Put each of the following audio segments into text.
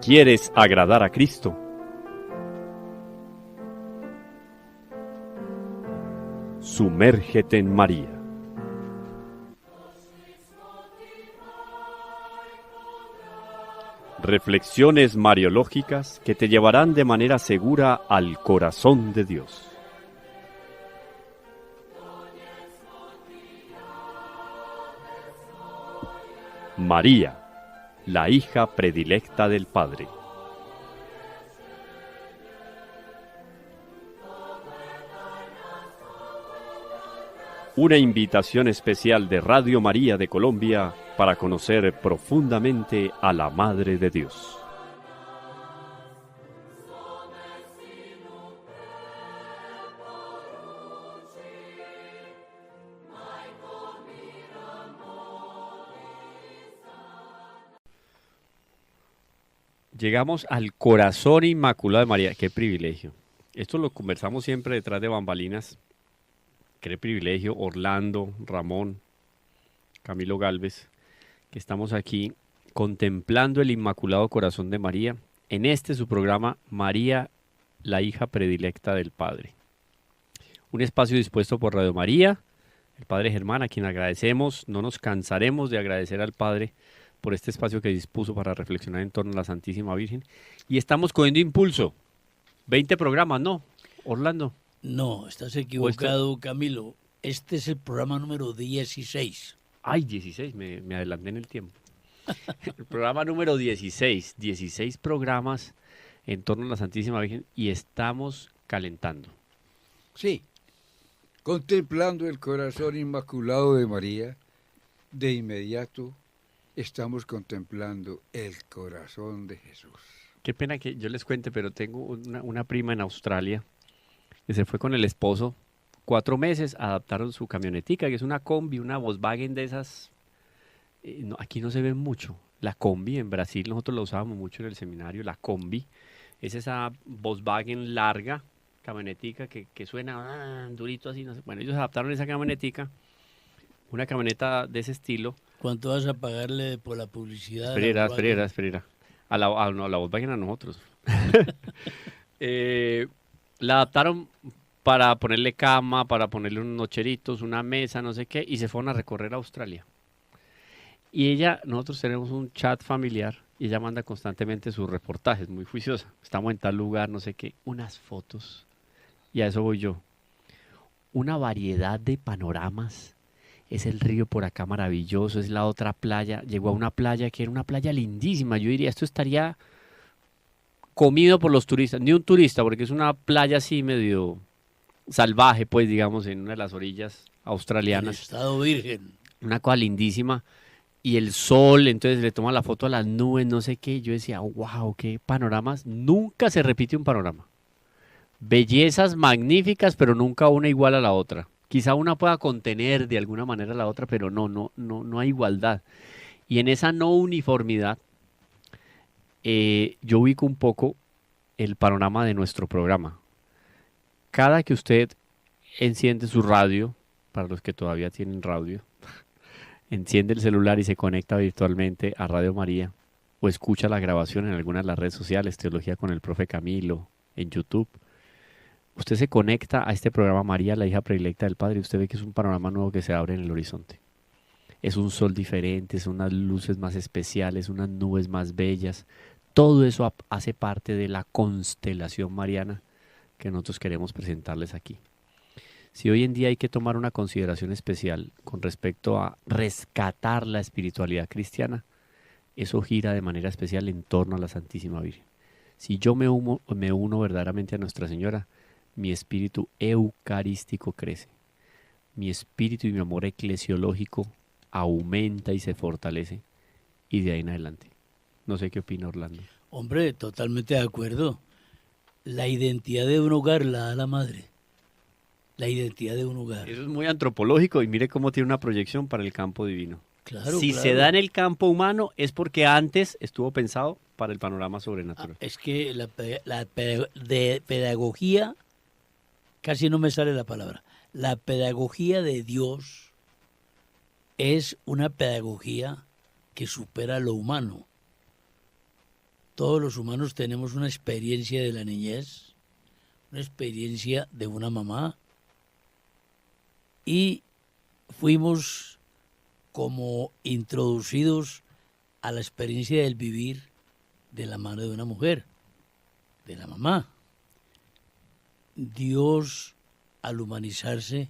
¿Quieres agradar a Cristo? Sumérgete en María. Reflexiones mariológicas que te llevarán de manera segura al corazón de Dios. María, la hija predilecta del Padre. Una invitación especial de Radio María de Colombia para conocer profundamente a la Madre de Dios. Llegamos al corazón inmaculado de María. ¡Qué privilegio! Esto lo conversamos siempre detrás de bambalinas. ¡Qué privilegio! Orlando, Ramón, Camilo Gálvez, que estamos aquí contemplando el Inmaculado Corazón de María en su programa María, la hija predilecta del Padre. Un espacio dispuesto por Radio María, el Padre Germán, a quien agradecemos. No nos cansaremos de agradecer al Padre por este espacio que dispuso para reflexionar en torno a la Santísima Virgen. Y estamos cogiendo impulso. 20 programas, ¿no, Orlando? No, estás equivocado, Camilo. Este es el programa número 16. Ay, 16, me adelanté en el tiempo. El programa número 16. 16 programas en torno a la Santísima Virgen y estamos calentando. Sí, contemplando el corazón inmaculado de María, de inmediato estamos contemplando el corazón de Jesús. Qué pena que yo les cuente, pero tengo una prima en Australia que se fue con el esposo 4 meses, adaptaron su camionetica, que es una combi, una Volkswagen de esas. No, aquí no se ve mucho. La combi en Brasil, nosotros la usábamos mucho en el seminario, la combi. Es esa Volkswagen larga, camionetica que suena durito así, no sé. Bueno, ellos adaptaron esa camionetica, una camioneta de ese estilo. ¿Cuánto vas a pagarle por la publicidad? Espera. A la Volkswagen a nosotros. La adaptaron para ponerle cama, para ponerle unos nocheritos, una mesa, no sé qué, y se fueron a recorrer Australia. Y nosotros tenemos un chat familiar, y ella manda constantemente sus reportajes, muy juiciosa. Estamos en tal lugar, no sé qué, unas fotos, y a eso voy yo. Una variedad de panoramas. Es el río por acá maravilloso, es la otra playa. Llegó a una playa que era una playa lindísima. Yo diría, esto estaría comido por los turistas. Ni un turista, porque es una playa así medio salvaje, pues, digamos, en una de las orillas australianas. En estado virgen. Una cosa lindísima. Y el sol, entonces le toma la foto a las nubes, no sé qué. Yo decía, wow, qué panoramas. Nunca se repite un panorama. Bellezas magníficas, pero nunca una igual a la otra. Quizá una pueda contener de alguna manera a la otra, pero no hay igualdad. Y en esa no uniformidad, yo ubico un poco el panorama de nuestro programa. Cada que usted enciende su radio, para los que todavía tienen radio, enciende el celular y se conecta virtualmente a Radio María, o escucha la grabación en alguna de las redes sociales, Teología con el Profe Camilo, en YouTube, usted se conecta a este programa María, la hija predilecta del Padre, y usted ve que es un panorama nuevo que se abre en el horizonte. Es un sol diferente, son unas luces más especiales, unas nubes más bellas. Todo eso hace parte de la constelación mariana que nosotros queremos presentarles aquí. Si hoy en día hay que tomar una consideración especial con respecto a rescatar la espiritualidad cristiana, eso gira de manera especial en torno a la Santísima Virgen. Si yo me uno verdaderamente a Nuestra Señora, mi espíritu eucarístico crece. Mi espíritu y mi amor eclesiológico aumenta y se fortalece. Y de ahí en adelante. No sé qué opina Orlando. Hombre, totalmente de acuerdo. La identidad de un hogar la da la madre. La identidad de un hogar. Eso es muy antropológico y mire cómo tiene una proyección para el campo divino. Claro, si se da en el campo humano es porque antes estuvo pensado para el panorama sobrenatural. Es que de pedagogía, casi no me sale la palabra. La pedagogía de Dios es una pedagogía que supera lo humano. todos los humanos tenemos una experiencia de la niñez, una experiencia de una mamá, y fuimos como introducidos a la experiencia del vivir de la mano de una mujer, de la mamá. Dios, al humanizarse,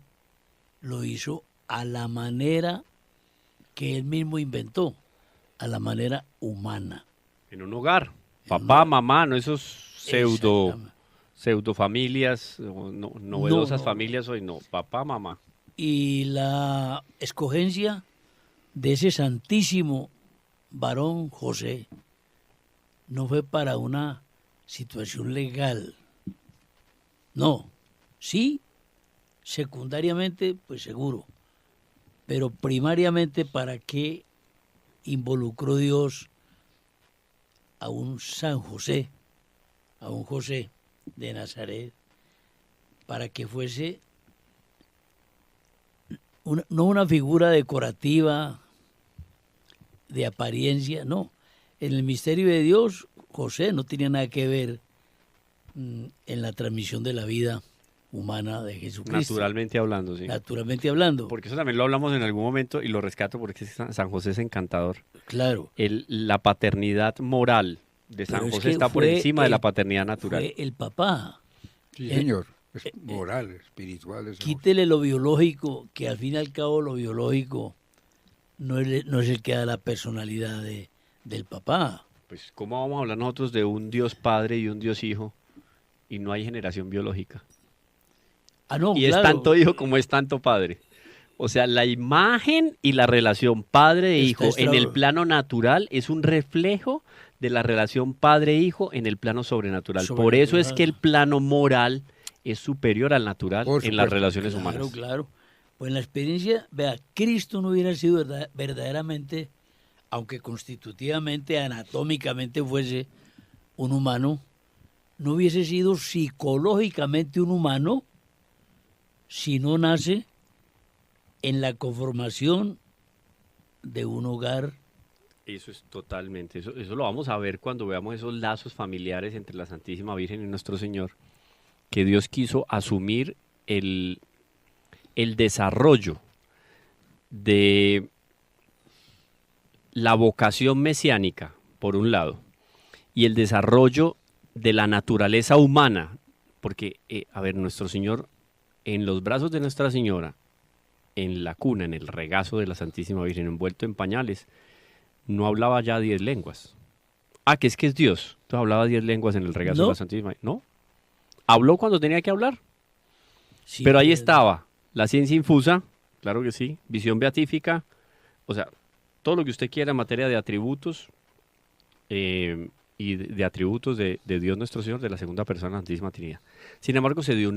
lo hizo a la manera que él mismo inventó, a la manera humana. En un hogar. En Papá, un hogar. mamá, no esos Exactamente. pseudo familias, novedosas no. familias hoy, no. Papá, mamá. Y la escogencia de ese santísimo varón José no fue para una situación legal. No, sí, secundariamente, pues seguro, pero primariamente para qué involucró Dios a un San José, a un José de Nazaret, para que fuese no una figura decorativa de apariencia, no. En el misterio de Dios, José no tenía nada que ver en la transmisión de la vida humana de Jesucristo. Naturalmente hablando, sí. Naturalmente hablando. Porque eso también lo hablamos en algún momento y lo rescato porque es que San José es encantador. Claro. La paternidad moral de San Pero es José que está por fue encima de la el- paternidad natural. Fue el papá. Sí, Eh, señor. Es moral, espiritual. Es Quítele lo biológico, que al fin y al cabo lo biológico no es el que da la personalidad del papá. Pues, ¿cómo vamos a hablar nosotros de un Dios Padre y un Dios Hijo y no hay generación biológica? Ah, no, Y es claro. tanto hijo como es tanto padre. O sea, la imagen y la relación padre e Está hijo en el extraordinario. plano natural es un reflejo de la relación padre-hijo en el plano sobrenatural. Por eso es que el plano moral es superior al natural Por en las supuesto. relaciones Claro, humanas. claro. Pues en la experiencia, vea, Cristo no hubiera sido verdaderamente, aunque constitutivamente, anatómicamente fuese un humano, no hubiese sido psicológicamente un humano si no nace en la conformación de un hogar. Eso es totalmente, eso lo vamos a ver cuando veamos esos lazos familiares entre la Santísima Virgen y nuestro Señor, que Dios quiso asumir el desarrollo de la vocación mesiánica, por un lado, y el desarrollo de la naturaleza humana, porque, a ver, nuestro Señor, en los brazos de Nuestra Señora, en la cuna, en el regazo de la Santísima Virgen, envuelto en pañales, no hablaba ya 10 lenguas. Ah, que es Dios. Entonces hablaba 10 lenguas en el regazo de No. la Santísima Virgen. No. Habló cuando tenía que hablar. Sí, Pero ahí pues, estaba la ciencia infusa, claro que sí, visión beatífica, o sea, todo lo que usted quiera en materia de atributos y de atributos de Dios nuestro Señor, de la segunda persona de la Santísima Trinidad. Sin embargo, se dio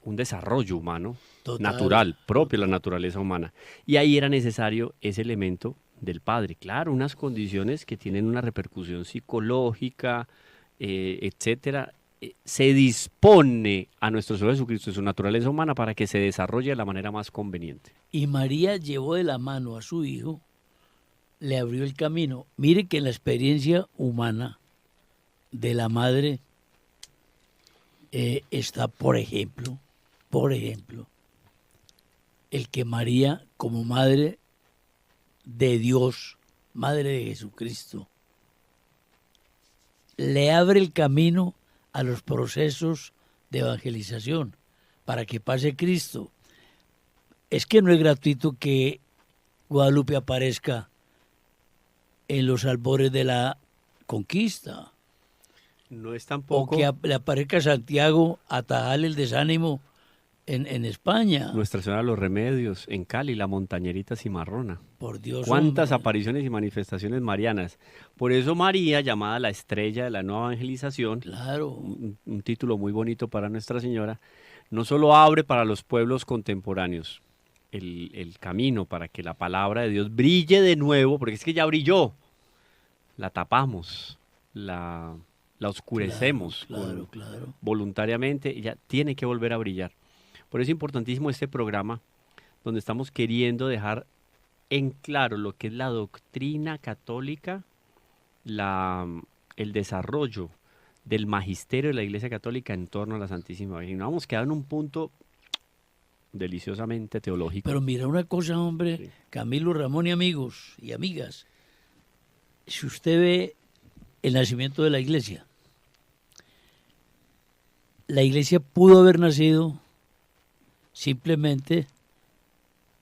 un desarrollo humano, Total. natural, propio de la naturaleza humana. Y ahí era necesario ese elemento del Padre. Claro, unas condiciones que tienen una repercusión psicológica, etcétera. Se dispone a nuestro Señor Jesucristo, su naturaleza humana, para que se desarrolle de la manera más conveniente. Y María llevó de la mano a su hijo, le abrió el camino. Mire que en la experiencia humana de la madre está, por ejemplo, el que María, como madre de Dios, madre de Jesucristo, le abre el camino a los procesos de evangelización para que pase Cristo. Es que no es gratuito que Guadalupe aparezca en los albores de la conquista, No es o tampoco que le aparezca Santiago a atajarle el desánimo en España. Nuestra Señora de los Remedios en Cali, la montañerita cimarrona. Por Dios, Cuántas hombre. apariciones y manifestaciones marianas. Por eso María, llamada la estrella de la nueva evangelización, Claro, un título muy bonito para Nuestra Señora, no solo abre para los pueblos contemporáneos el camino para que la palabra de Dios brille de nuevo, porque es que ya brilló, la tapamos, la oscurecemos claro, claro. voluntariamente, y ya tiene que volver a brillar. Por eso es importantísimo este programa, donde estamos queriendo dejar en claro lo que es la doctrina católica, la el desarrollo del magisterio de la Iglesia Católica en torno a la Santísima Virgen. Nos hemos quedado en un punto deliciosamente teológico. Pero mira una cosa, hombre, Sí. Camilo, Ramón y amigos y amigas. Si usted ve el nacimiento de la iglesia pudo haber nacido simplemente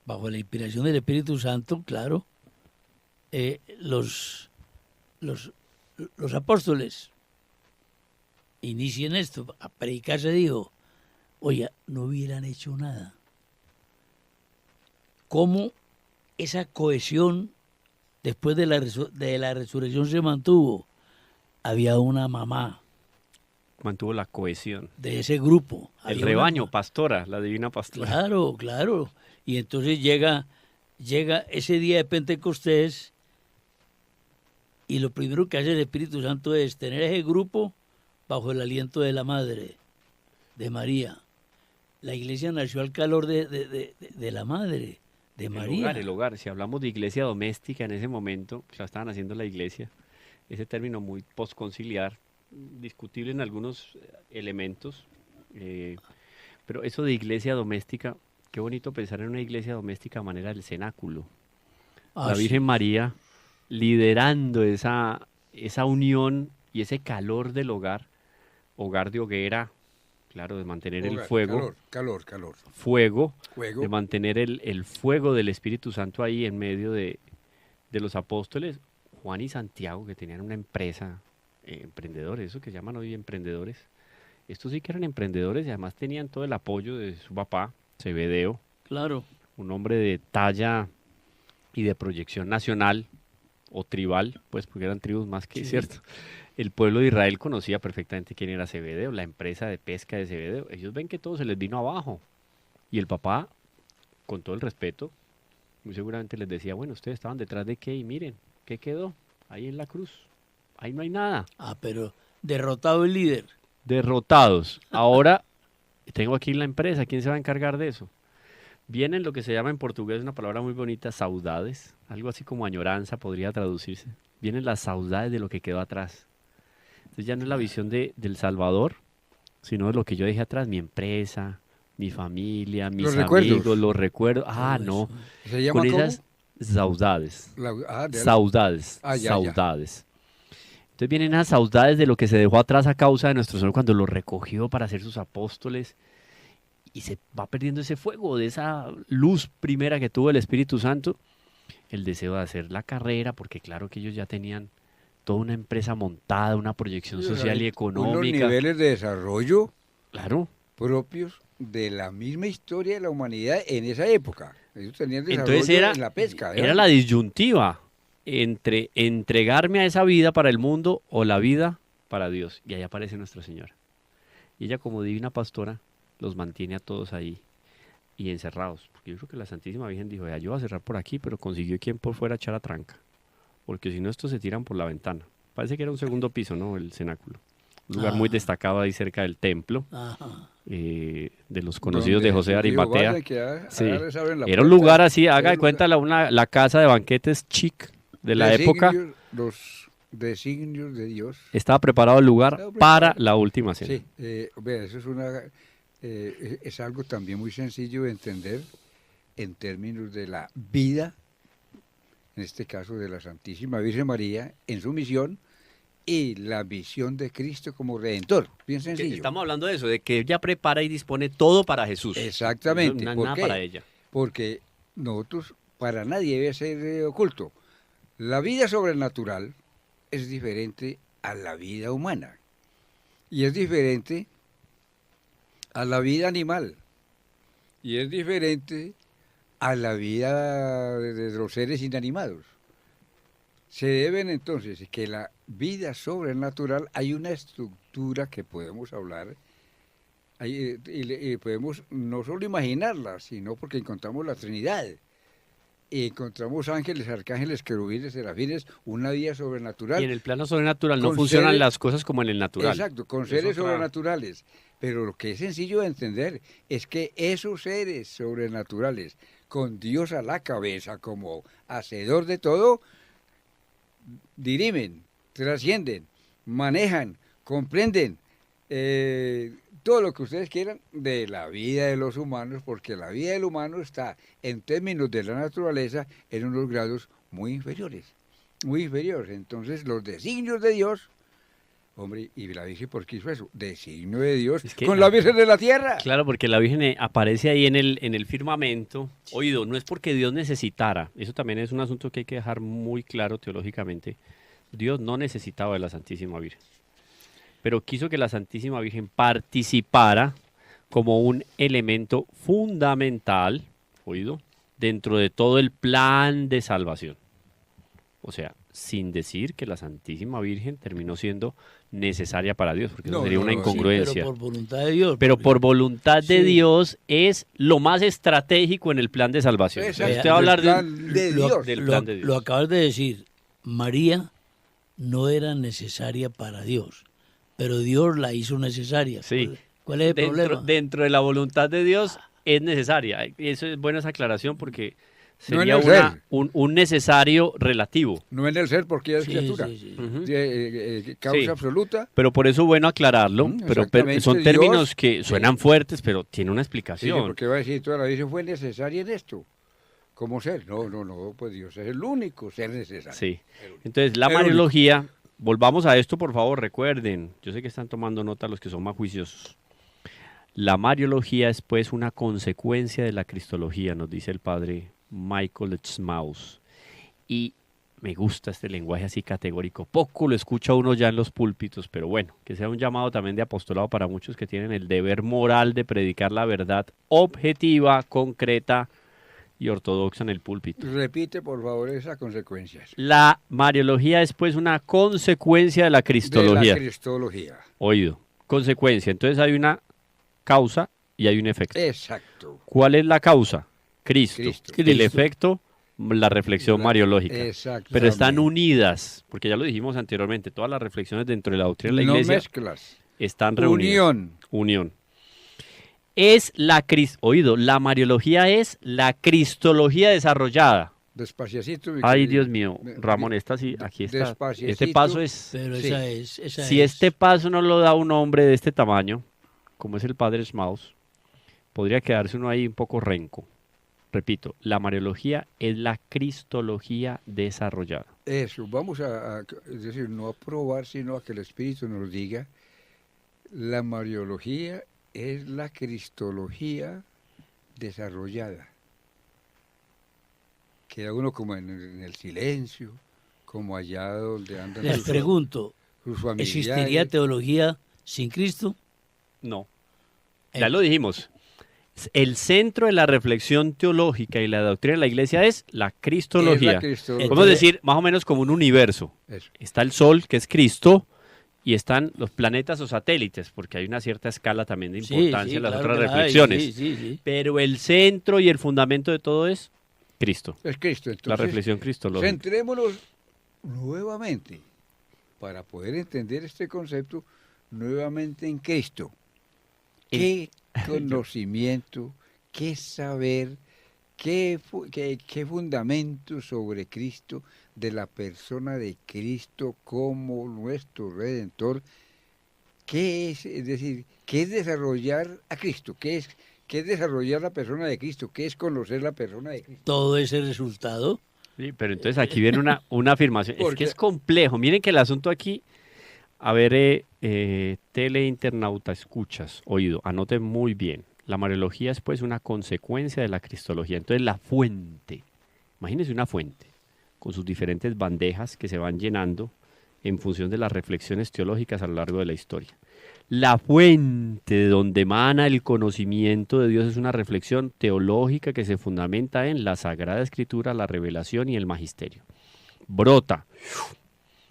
bajo la inspiración del Espíritu Santo, claro. Los apóstoles inician esto, a predicar se dijo, oye, no hubieran hecho nada. ¿Cómo esa cohesión después de la resurrección se mantuvo? Había una mamá Mantuvo la cohesión. de ese grupo. El Había una rebaño, mamá. pastora, la divina pastora. Claro, claro. Y entonces llega ese día de Pentecostés y lo primero que hace el Espíritu Santo es tener ese grupo bajo el aliento de la Madre, de María. La iglesia nació al calor de la Madre, de María. El hogar. Si hablamos de iglesia doméstica en ese momento, ya estaban haciendo la iglesia. Ese término muy postconciliar, discutible en algunos elementos. Pero eso de iglesia doméstica, qué bonito pensar en una iglesia doméstica a manera del cenáculo. Ah, La sí. Virgen María liderando esa unión y ese calor del hogar de hoguera, claro, de mantener el Hogar, fuego, calor. fuego, Fuego. de mantener el fuego del Espíritu Santo ahí en medio de los apóstoles, Juan y Santiago, que tenían una empresa, emprendedores, eso que llaman hoy emprendedores. Estos sí que eran emprendedores y además tenían todo el apoyo de su papá, Zebedeo, Claro. un hombre de talla y de proyección nacional o tribal, pues porque eran tribus más que, Sí. ¿cierto? El pueblo de Israel conocía perfectamente quién era Zebedeo, la empresa de pesca de Zebedeo. Ellos ven que todo se les vino abajo. Y el papá, con todo el respeto, muy seguramente les decía, bueno, ustedes estaban detrás de qué y miren, ¿qué quedó? Ahí en la cruz. Ahí no hay nada. Ah, pero derrotado el líder. Derrotados. Ahora tengo aquí la empresa, ¿quién se va a encargar de eso? Vienen lo que se llama en portugués, una palabra muy bonita, saudades, algo así como añoranza podría traducirse. Vienen las saudades de lo que quedó atrás. Entonces ya no es la visión del Salvador, sino de lo que yo dejé atrás, mi empresa, mi familia, mis Los recuerdos. amigos, los recuerdos. Ah, Todo no, eso. ¿Se llama con cómo? esas saudades, De saudades, Ah, ya. saudades. Entonces vienen esas saudades de lo que se dejó atrás a causa de nuestro Señor cuando lo recogió para ser sus apóstoles y se va perdiendo ese fuego de esa luz primera que tuvo el Espíritu Santo, el deseo de hacer la carrera, porque claro que ellos ya tenían toda una empresa montada, una proyección social y Unos económica. niveles de desarrollo Claro. propios de la misma historia de la humanidad en esa época. Ellos tenían desarrollo Entonces era, en la pesca. era la disyuntiva entre entregarme a esa vida para el mundo o la vida para Dios. Y ahí aparece Nuestra Señora. Y ella como divina pastora los mantiene a todos ahí y encerrados. Porque yo creo que la Santísima Virgen dijo, ya yo voy a cerrar por aquí, pero consiguió quien por fuera echara tranca. Porque si no, estos se tiran por la ventana. Parece que era un segundo piso, ¿no? El cenáculo. Un lugar muy Ah. destacado ahí cerca del templo, Ajá. de los conocidos de José de Arimatea. Sí. Era un lugar así, haga de cuenta la casa de banquetes chic de la época. Los designios de Dios. Estaba preparado el lugar Estaba para preparado. la última cena. Sí, vea, eso es algo también muy sencillo de entender en términos de la vida, en este caso de la Santísima Virgen María, en su misión y la visión de Cristo como Redentor. Bien Que sencillo. estamos hablando de eso, de que ella prepara y dispone todo para Jesús. Exactamente. No, ¿Por nada qué? para ella. Porque nosotros, para nadie debe ser oculto. La vida sobrenatural es diferente a la vida humana y es diferente a la vida animal y es diferente a la vida de los seres inanimados. Se deben entonces que la vida sobrenatural hay una estructura que podemos hablar y podemos no solo imaginarla, sino porque encontramos la Trinidad. Y encontramos ángeles, arcángeles, querubines, serafines, una vida sobrenatural. Y en el plano sobrenatural no Con funcionan seres- las cosas como en el natural. Exacto, con Es seres otra- sobrenaturales. Pero lo que es sencillo de entender es que esos seres sobrenaturales, con Dios a la cabeza como hacedor de todo, dirimen, trascienden manejan, comprenden todo lo que ustedes quieran de la vida de los humanos, porque la vida del humano está, en términos de la naturaleza, en unos grados muy inferiores, muy inferiores. Entonces, los designios de Dios, hombre, y la Virgen, ¿por qué hizo eso? Designio de Dios Es que- con la Virgen de la Tierra. Claro, porque la Virgen aparece ahí en el firmamento. Oído, no es porque Dios necesitara, eso también es un asunto que hay que dejar muy claro teológicamente. Dios no necesitaba de la Santísima Virgen, pero quiso que la Santísima Virgen participara como un elemento fundamental, oído, dentro de todo el plan de salvación. O sea, sin decir que la Santísima Virgen terminó siendo necesaria para Dios, porque eso No, sería no, una no, sí, incongruencia. Pero por voluntad de Dios. Pero porque- por voluntad de Sí. Dios es lo más estratégico en el plan de salvación. O sea, Exacto, usted va a hablar el plan de lo, Dios. del lo- plan de Dios. lo acabas de decir, María no era necesaria para Dios, pero Dios la hizo necesaria. Sí. ¿Cuál es el problema? dentro de la voluntad de Dios es necesaria. Y eso es buena esa aclaración porque No en sería el ser. un necesario relativo. No en el ser, porque ella es Sí, criatura. sí, sí. Ujú. Causa Sí. absoluta. Pero por eso bueno aclararlo, pero Exactamente, son Dios- términos que suenan fuertes, pero tiene una Sí, explicación. porque va a decir, toda la Virgen fue necesaria en esto. ¿Cómo ser? No, pues Dios es el único ser necesario. Sí. Entonces, la El único. Mariología, volvamos a esto, por favor, recuerden. Yo sé que están tomando nota los que son más juiciosos. La Mariología es pues una consecuencia de la Cristología, nos dice el padre Michael Schmaus. Y me gusta este lenguaje así categórico. Poco lo escucha uno ya en los púlpitos, pero bueno, que sea un llamado también de apostolado para muchos que tienen el deber moral de predicar la verdad objetiva, concreta y ortodoxa en el púlpito. Repite, por favor, esas consecuencias. La Mariología es pues una consecuencia de la De Cristología. la cristología. Oído, consecuencia. Entonces hay una causa y hay un efecto. Exacto. ¿Cuál es la causa? Cristo. Cristo. El Cristo. efecto, la reflexión mariológica. Exacto. Pero están unidas, porque ya lo dijimos anteriormente, todas las reflexiones dentro de la doctrina de la No iglesia mezclas. están reunidas. Unión. Unión. Es oído, la Mariología es la Cristología desarrollada. Despaciacito. mi Ay, querido. Dios mío, Ramón, esta sí, aquí está. Despaciecito. Este paso es, Pero Sí. esa si es. este paso no lo da un hombre de este tamaño, como es el padre Schmaus, podría quedarse uno ahí un poco renco. Repito, la Mariología es la Cristología desarrollada. Eso, vamos es decir, no a probar, sino a que el Espíritu nos diga, la Mariología es la Cristología desarrollada. Queda uno como en el silencio, como allá donde andan Les pregunto, sus familiares. ¿existiría teología sin Cristo? No, Eh, ya lo dijimos. El centro de la reflexión teológica y la doctrina de la iglesia es la Es Cristología. la Cristología. Podemos decir más o menos como un universo. Eso. Está el Sol, que es Cristo, y están los planetas o satélites, porque hay una cierta escala también de importancia en las claro otras que la hay, reflexiones. sí. Pero el centro y el fundamento de todo es Cristo, Es Cristo. la Entonces, reflexión cristológica. centrémonos nuevamente, para poder entender este concepto, nuevamente en Cristo. ¿Qué conocimiento, qué saber, qué fundamento sobre Cristo, de la persona de Cristo como nuestro Redentor? ¿Qué es decir, qué es desarrollar a Cristo? ¿Qué es desarrollar la persona de Cristo? ¿Qué es conocer la persona de Cristo? Todo ese resultado. Sí, pero entonces aquí viene una afirmación. Es Porque- que es complejo. Miren que el asunto aquí, a ver, teleinternauta, escuchas, oído, anoten muy bien. La Mariología es pues una consecuencia de la Cristología. Entonces la fuente, imagínense una fuente con sus diferentes bandejas que se van llenando en función de las reflexiones teológicas a lo largo de la historia. La fuente de donde emana el conocimiento de Dios es una reflexión teológica que se fundamenta en la Sagrada Escritura, la revelación y el magisterio. Brota.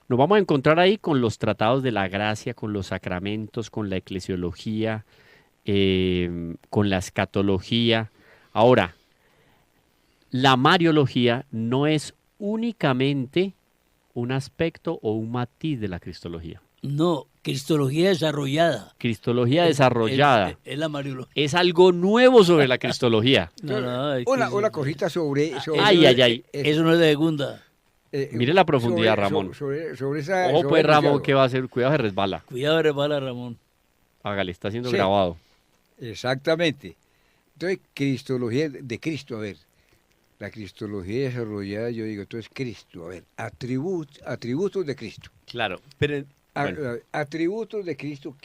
Nos vamos a encontrar ahí con los tratados de la gracia, con los sacramentos, con la eclesiología, con la escatología. Ahora, la Mariología no es únicamente un aspecto o un matiz de la Cristología. No, Cristología desarrollada. Cristología desarrollada. Es la Mariología. Es algo nuevo sobre la Cristología. No, es que Una cosita sobre Ay, ay, ay. Eso no es de segunda. Mire la profundidad, Ramón. Sobre esa, Ojo sobre pues, el Ramón, enunciado. ¿qué va a hacer? Cuidado, se resbala. Cuidado, resbala, Ramón. Hágale, está siendo Sí. grabado. Exactamente. Entonces, cristología de Cristo, a ver. La cristología desarrollada, yo digo, entonces Cristo, a ver, atributos de Cristo. Claro, pero bueno, Atributos de Cristo,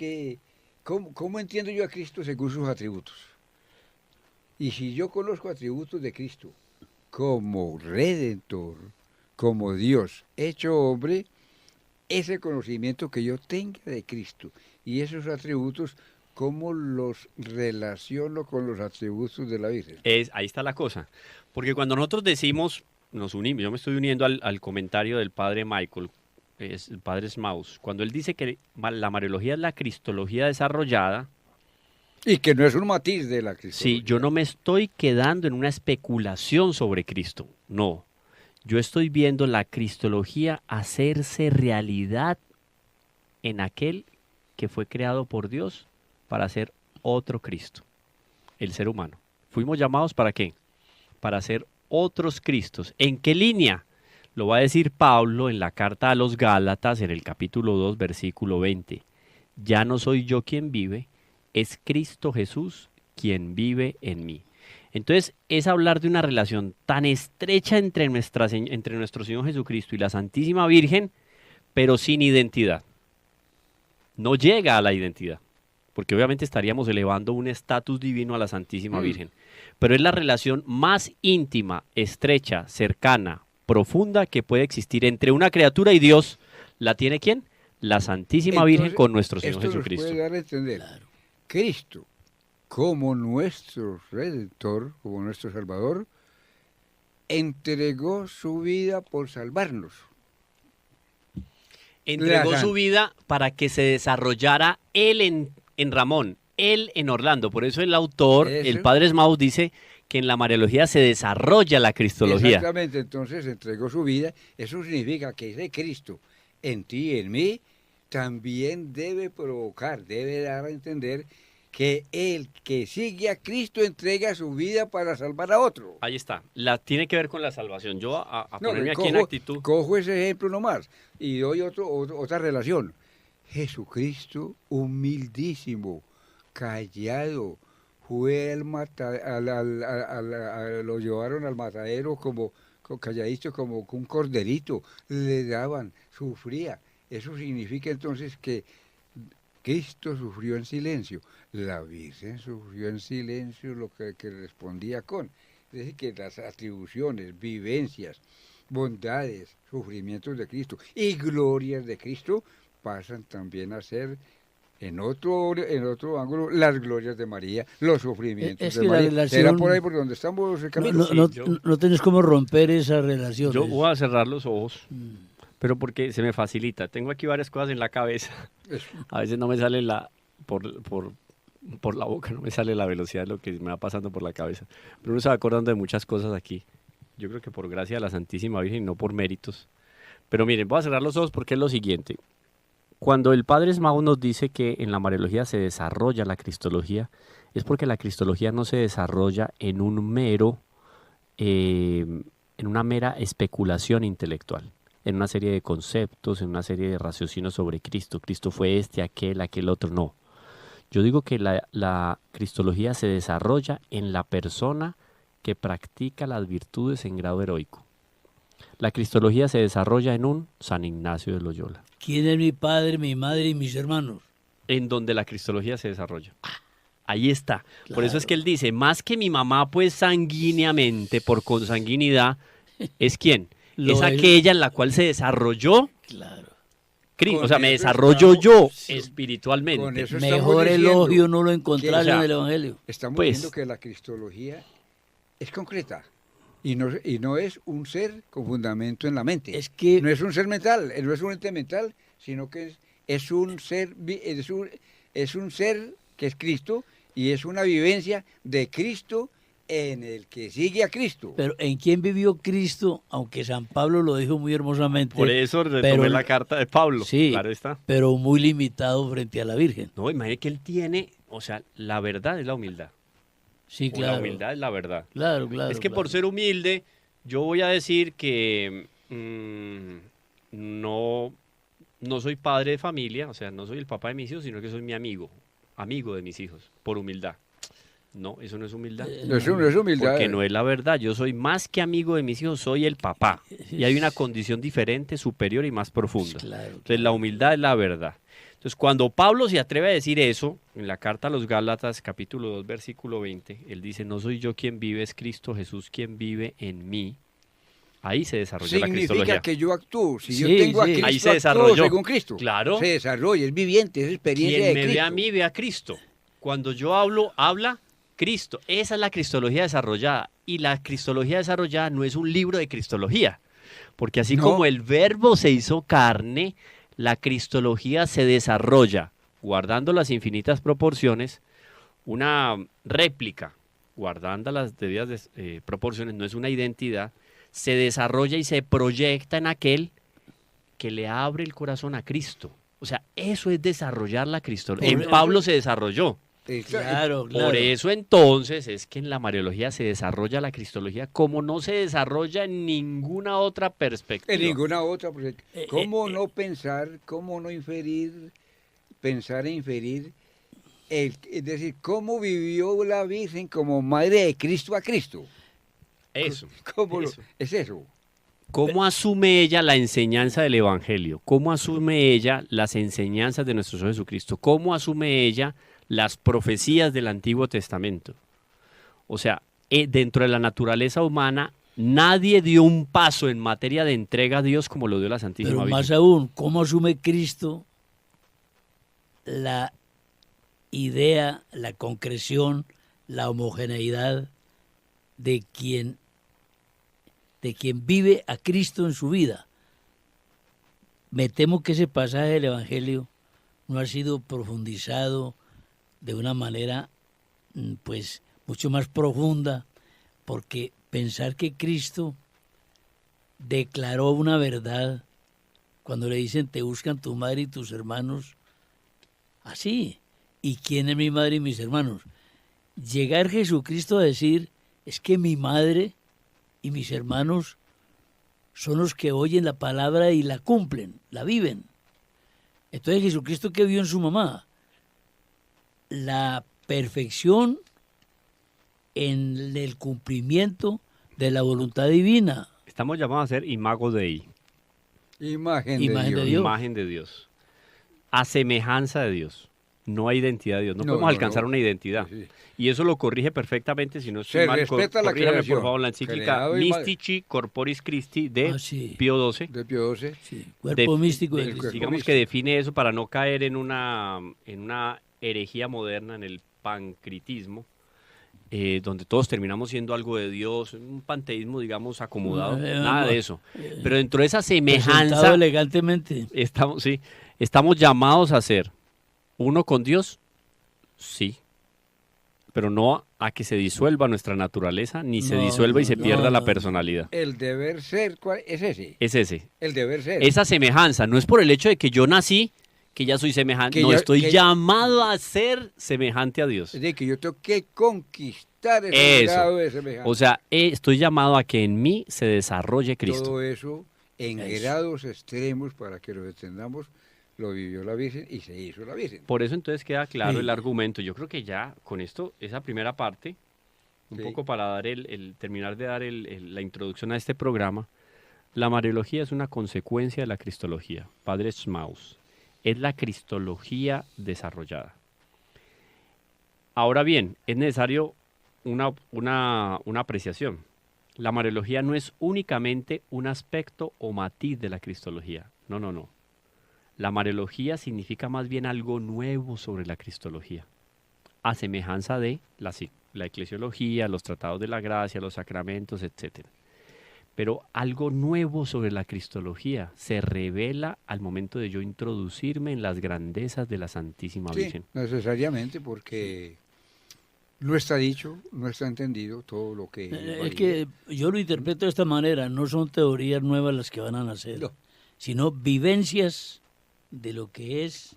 ¿cómo entiendo yo a Cristo según sus atributos? Y si yo conozco atributos de Cristo como Redentor, como Dios hecho hombre, ese conocimiento que yo tenga de Cristo y esos atributos, ¿cómo los relaciono con los atributos de la Virgen? ahí está la cosa. Porque cuando nosotros decimos, nos unimos, yo me estoy uniendo al comentario del padre Michael, el padre Smaus, cuando él dice que la Mariología es la cristología desarrollada, Y que no es un matiz de la cristología. sí, yo no me estoy quedando en una especulación sobre Cristo, no. Yo estoy viendo la cristología hacerse realidad en aquel que fue creado por Dios para ser otro Cristo, el ser humano. ¿Fuimos llamados para qué? Para ser otros Cristos. ¿En qué línea? Lo va a decir Pablo en la carta a los Gálatas, en el capítulo 2, versículo 20. Ya no soy yo quien vive, es Cristo Jesús quien vive en mí. Entonces, es hablar de una relación tan estrecha entre nuestro Señor Jesucristo y la Santísima Virgen, pero sin identidad. No llega a la identidad, porque obviamente estaríamos elevando un estatus divino a la Santísima Virgen. Pero es la relación más íntima, estrecha, cercana, profunda que puede existir entre una criatura y Dios. ¿La tiene quién? La Santísima Virgen Entonces, con nuestro Señor esto nos Jesucristo. puede dar a entender. Cristo, como nuestro Redentor, como nuestro Salvador, entregó su vida por salvarnos. Entregó La su san- vida para que se desarrollara él en Ramón, él en Orlando. Por eso el autor, el Eso. padre Smaus, dice que en la Mariología se desarrolla la cristología. Exactamente, entonces entregó su vida. Eso significa que ese Cristo en ti y en mí también debe provocar, debe dar a entender que el que sigue a Cristo entrega su vida para salvar a otro. Ahí está. Tiene que ver con la salvación. Yo a No, ponerme aquí en cojo, actitud. cojo ese ejemplo nomás y doy otra relación. Jesucristo, humildísimo, callado, fue lo llevaron al matadero como calladito, como un corderito, le daban, sufría. Eso significa entonces que Cristo sufrió en silencio, la Virgen sufrió en silencio lo que respondía con. Es decir, que las atribuciones, vivencias, bondades, sufrimientos de Cristo y glorias de Cristo pasan también a ser en otro ángulo las glorias de María, los sufrimientos Es de que la María. ¿Será relación- por ahí por donde estamos, No, Camilo? no, no, yo- no tienes cómo romper esa relación. Yo voy a cerrar los ojos, pero porque se me facilita. Tengo aquí varias cosas en la cabeza. Eso. A veces no me sale por la boca, no me sale la velocidad de lo que me va pasando por la cabeza. Pero uno se va acordando de muchas cosas aquí. Yo creo que por gracia de la Santísima Virgen, no por méritos. Pero miren, voy a cerrar los ojos porque es lo siguiente. Cuando el Padre Smaus nos dice que en la Mariología se desarrolla la cristología, es porque la cristología no se desarrolla en en una mera especulación intelectual, en una serie de conceptos, en una serie de raciocinios sobre Cristo. Cristo fue este, aquel otro, no. Yo digo que la cristología se desarrolla en la persona que practica las virtudes en grado heroico. La cristología se desarrolla en un San Ignacio de Loyola, ¿Quién es mi padre, mi madre y mis hermanos? en donde la cristología se desarrolla. Ahí está. Por eso es Claro. que él dice, más que mi mamá, pues sanguíneamente, por consanguinidad, ¿es quién? Lo Es es. aquella en la cual se desarrolló Claro. Cristo. Con O sea, me eso desarrollo estamos- yo sí. espiritualmente. Con eso estamos Mejor diciendo elogio no lo encontrás o sea, en el Evangelio. Estamos Pues- diciendo que la cristología es concreta y no es un ser con fundamento en la mente. Es que No es un ser mental, no es un ente mental, sino que es un ser, es un ser que es Cristo y es una vivencia de Cristo en el que sigue a Cristo. Pero ¿en quién vivió Cristo? Aunque San Pablo lo dijo muy hermosamente. Por eso retomé pero- la carta de Pablo. Sí, Claro está. pero muy limitado frente a la Virgen. No, imagínate que él tiene, o sea, la verdad es la humildad. Sí, O claro. La humildad es la verdad. Claro, claro. Es que por claro. ser humilde, yo voy a decir que No, no soy padre de familia, o sea, no soy el papá de mis hijos, sino que soy mi amigo de mis hijos, por humildad. No, eso no es humildad. No es, no es humildad. Porque no es la verdad. Yo soy más que amigo de mis hijos, soy el papá. Y hay una condición diferente, superior y más profunda. Claro, Entonces, la humildad es la verdad. Entonces, cuando Pablo se atreve a decir eso, en la carta a los Gálatas, capítulo 2, versículo 20, él dice, no soy yo quien vive, es Cristo Jesús quien vive en mí. Ahí se desarrolla la cristología. Significa que yo actúo. Si Sí, yo tengo a sí. Cristo, Ahí se actúo desarrolló. según Cristo. Claro. Se desarrolla, es viviente, es experiencia Quien de me Cristo. ve a mí, ve a Cristo. Cuando yo habla Cristo. Esa es la cristología desarrollada. Y la cristología desarrollada no es un libro de cristología. Porque así No. como el verbo se hizo carne, la cristología se desarrolla, guardando las infinitas proporciones, una réplica, guardando las debidas proporciones, no es una identidad, se desarrolla y se proyecta en aquel que le abre el corazón a Cristo. O sea, eso es desarrollar la cristología. En Pablo se desarrolló. Claro, claro. Por eso entonces es que en la Mariología se desarrolla la cristología como no se desarrolla en ninguna otra perspectiva. En ninguna otra. Porque ¿cómo no pensar, cómo no inferir, pensar e inferir? Es decir, ¿cómo vivió la Virgen como madre de Cristo a Cristo? Eso. ¿Cómo eso. es eso? ¿Cómo asume ella la enseñanza del Evangelio? ¿Cómo asume ella las enseñanzas de nuestro Señor Jesucristo? ¿Cómo asume ella las profecías del Antiguo Testamento? O sea, dentro de la naturaleza humana, nadie dio un paso en materia de entrega a Dios como lo dio la Santísima Pero Virgen. más aún, ¿cómo asume Cristo la idea, la concreción, la homogeneidad de quien vive a Cristo en su vida? Me temo que ese pasaje del Evangelio no ha sido profundizado de una manera pues mucho más profunda, porque pensar que Cristo declaró una verdad cuando le dicen te buscan tu madre y tus hermanos, así, ¿y quién es mi madre y mis hermanos? Llegar Jesucristo a decir es que mi madre y mis hermanos son los que oyen la palabra y la cumplen, la viven. Entonces Jesucristo, ¿qué vio en su mamá? La perfección en el cumplimiento de la voluntad divina. Estamos llamados a ser imago Dei, Imagen Imagen de de Dios. Dios. imagen de Dios, a semejanza de Dios. No hay identidad de Dios, no, No, podemos no, alcanzar no. una identidad. Sí. Y eso lo corrige perfectamente, si no estoy Se mal, respeta la corríjame, creación. por favor, la encíclica Creado y madre. Mystici Corporis Christi de Sí. Pío XII. De Pío XII. Sí, cuerpo místico de del Cristo. cuerpo. Digamos que define eso para no caer en una herejía moderna, en el pancritismo, donde todos terminamos siendo algo de Dios, un panteísmo, digamos, acomodado, nada de eso. Pero dentro de esa Presentado semejanza, elegantemente. estamos llamados a ser uno con Dios, sí, pero no a que se disuelva nuestra naturaleza, ni se No, disuelva y se no, pierda no, la no. personalidad. El deber ser, ¿cuál es ese? Es ese. El deber ser. Esa semejanza no es por el hecho de que yo nací, que ya soy semejante, Que no, ya- estoy que- llamado a ser semejante a Dios. Es decir, que yo tengo que conquistar ese Eso. grado de semejanza. O sea, estoy llamado a que en mí se desarrolle Cristo. Todo eso en Eso. grados extremos para que lo entendamos, lo vivió la Virgen y se hizo la Virgen. Por eso entonces queda claro Sí. el argumento. Yo creo que ya con esto, esa primera parte, un Sí. poco para dar terminar de dar la introducción a este programa, la Mariología es una consecuencia de la Cristología. Padre Schmaus, es la Cristología desarrollada. Ahora bien, es necesario una apreciación. La Mariología no es únicamente un aspecto o matiz de la Cristología. No, no, no. La Mariología significa más bien algo nuevo sobre la Cristología, a semejanza de la eclesiología, los tratados de la gracia, los sacramentos, etc. Pero algo nuevo sobre la Cristología se revela al momento de yo introducirme en las grandezas de la Santísima Sí, Virgen. necesariamente porque no está dicho, no está entendido todo lo que... Es que yo lo interpreto de esta manera, no son teorías nuevas las que van a nacer, No. sino vivencias de lo que es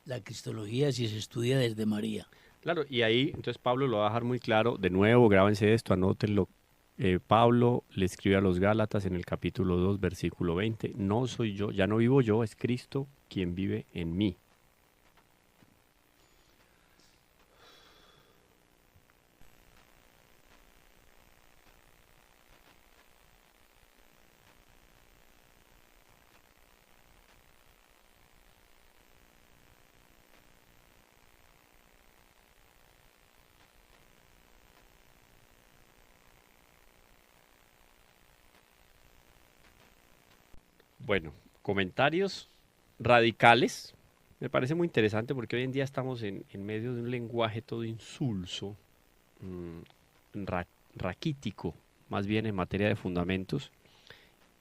la cristología si se estudia desde María. Claro, y ahí entonces Pablo lo va a dejar muy claro. De nuevo, grábense esto, anótenlo, Pablo le escribe a los Gálatas en el capítulo 2, versículo 20, no soy yo, ya no vivo yo, es Cristo quien vive en mí. Bueno, comentarios radicales. Me parece muy interesante porque hoy en día estamos en medio de un lenguaje todo insulso, raquítico, más bien en materia de fundamentos.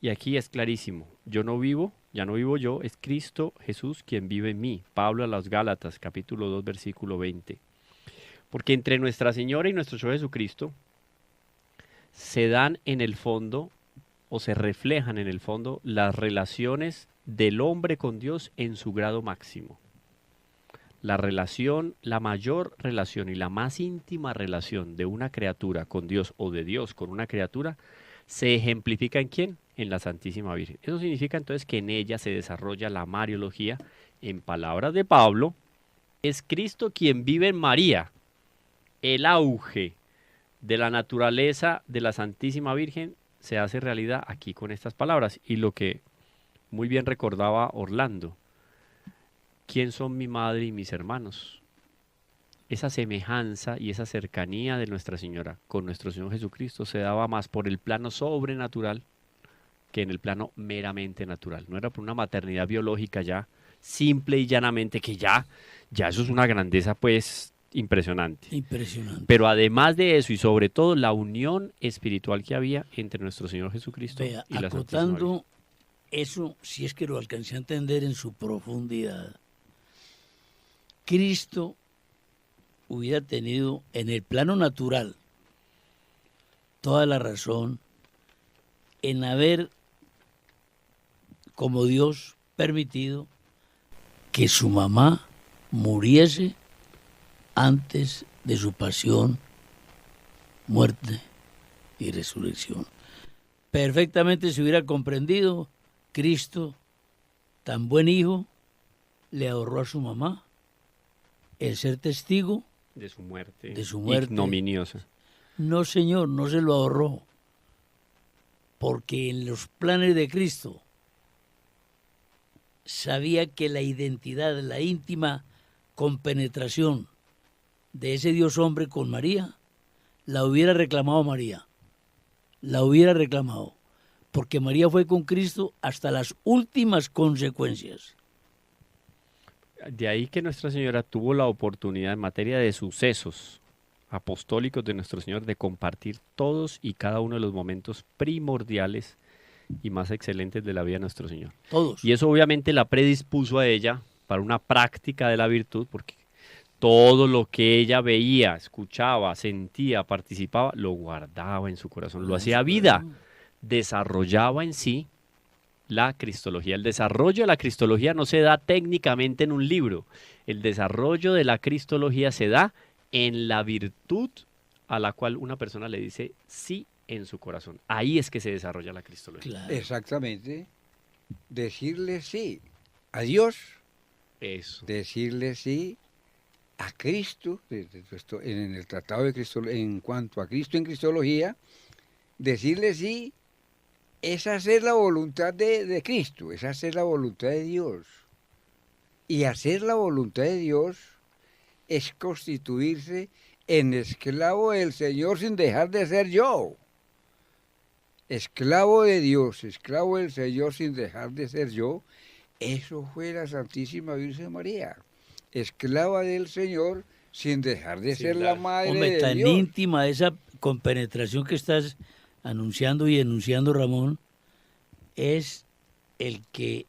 Y aquí es clarísimo, yo no vivo, ya no vivo yo, es Cristo Jesús quien vive en mí. Pablo a los Gálatas, capítulo 2, versículo 20. Porque entre Nuestra Señora y nuestro Señor Jesucristo se dan en el fondo o se reflejan en el fondo las relaciones del hombre con Dios en su grado máximo. La relación, la mayor relación y la más íntima relación de una criatura con Dios o de Dios con una criatura se ejemplifica ¿en quién? En la Santísima Virgen. Eso significa entonces que en ella se desarrolla la Mariología. En palabras de Pablo, es Cristo quien vive en María. El auge de la naturaleza de la Santísima Virgen se hace realidad aquí con estas palabras. Y lo que muy bien recordaba Orlando, ¿quién son mi madre y mis hermanos? Esa semejanza y esa cercanía de Nuestra Señora con nuestro Señor Jesucristo se daba más por el plano sobrenatural que en el plano meramente natural. No era por una maternidad biológica ya, simple y llanamente, que ya eso es una grandeza pues impresionante. Impresionante. Pero además de eso y sobre todo la unión espiritual que había entre nuestro Señor Jesucristo Vea, y la Santísima Virgen. acotando eso, si es que lo alcancé a entender en su profundidad, Cristo hubiera tenido en el plano natural toda la razón en haber, como Dios, permitido que su mamá muriese antes de su pasión, muerte y resurrección. Perfectamente se hubiera comprendido, Cristo, tan buen hijo, le ahorró a su mamá el ser testigo de su muerte ignominiosa. No, Señor, no se lo ahorró, porque en los planes de Cristo sabía que la identidad, la íntima compenetración de ese Dios hombre con María, la hubiera reclamado María, la hubiera reclamado, porque María fue con Cristo hasta las últimas consecuencias. De ahí que Nuestra Señora tuvo la oportunidad en materia de sucesos apostólicos de nuestro Señor de compartir todos y cada uno de los momentos primordiales y más excelentes de la vida de nuestro Señor. Todos. Y eso obviamente la predispuso a ella para una práctica de la virtud, porque todo lo que ella veía, escuchaba, sentía, participaba, lo guardaba en su corazón, lo hacía vida, desarrollaba en sí la cristología. El desarrollo de la cristología no se da técnicamente en un libro, el desarrollo de la cristología se da en la virtud a la cual una persona le dice sí en su corazón. Ahí es que se desarrolla la cristología. Claro. Exactamente. Decirle sí a Dios. Eso. Decirle sí a Cristo, en el Tratado de Cristo, en cuanto a Cristo en Cristología, decirle sí es hacer la voluntad de Cristo, es hacer la voluntad de Dios. Y hacer la voluntad de Dios es constituirse en esclavo del Señor sin dejar de ser yo. Esclavo de Dios, esclavo del Señor sin dejar de ser yo. Eso fue la Santísima Virgen María. Esclava del Señor sin dejar de ser la madre de Dios. Tan íntima esa compenetración que estás anunciando y enunciando, Ramón, es el que